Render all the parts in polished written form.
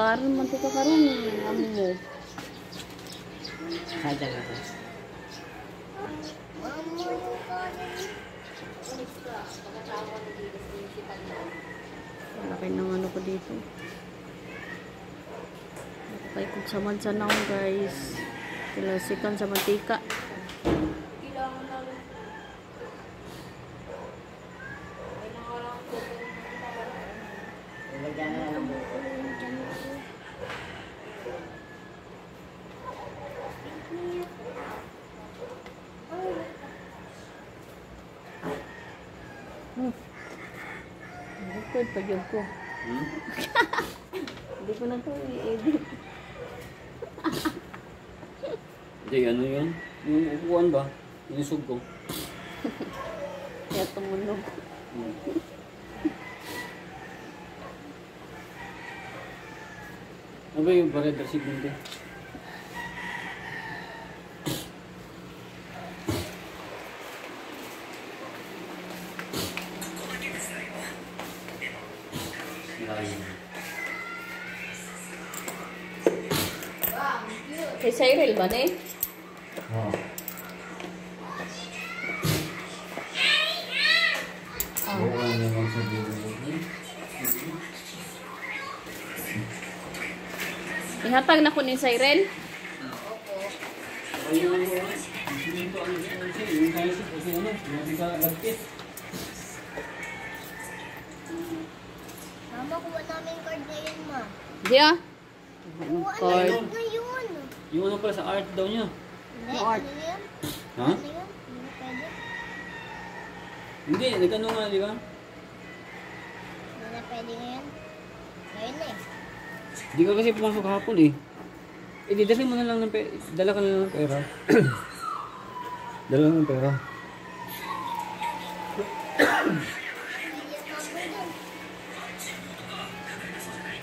karon mantika karon amo mo. Sada ka ko. Laki ng ano ko dito. Kay kung sa mansanaw guys. Kilasikan sa mantika. Lagyan na lang. Record pa yun ko. Hindi ko na ito i-edit. Hindi, ano yun? Yung upuan ba? Inusog ko. Kaya tumunog. Ano ba yung bareda segundo? Kay Cyril ba na eh? Oo. Bukan naman sa buhay. Ihatag na ko ni Cyril. Ayun mo. Dito ano yung kaya kasi ano, hindi ka lagkit. Mama, kuha namin card na yun, ma. Di ah. Kuha Card. namin na yun. Yung ano pala sa art daw niya. Hindi, Yung art. ano yun? Ha? Ano yun? Hindi na pwede. Hindi, nagano nga, di ba? Hindi na pwede ngayon. Ngayon na eh. Hindi ka kasi pumasok hapon eh. Eh, di dala mo na lang ng pera. Dala ka na lang ng pera. Dala ng pera.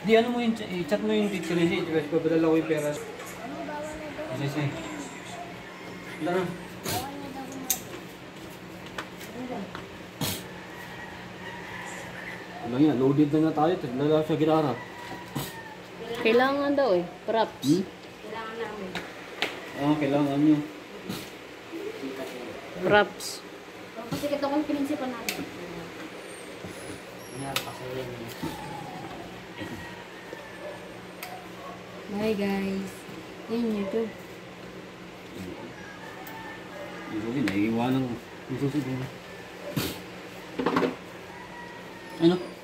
Di ano mo yung chat mo yung teacher niya. Kasi papadala ko yung pera. Ano, bawal na daw. Kasi. Dala. Bawal na daw natin. Ano yan, loaded na tayo. Lala sa gitara. Kailangan daw eh. Props. Kailangan namin. Kailangan nyo. Props. Kasi ito kong prinsipan namin. Pinapasayin niya. Bye guys. Yun yun to. Yung susi, naiiwanan ko. Yung susi ko. Ano?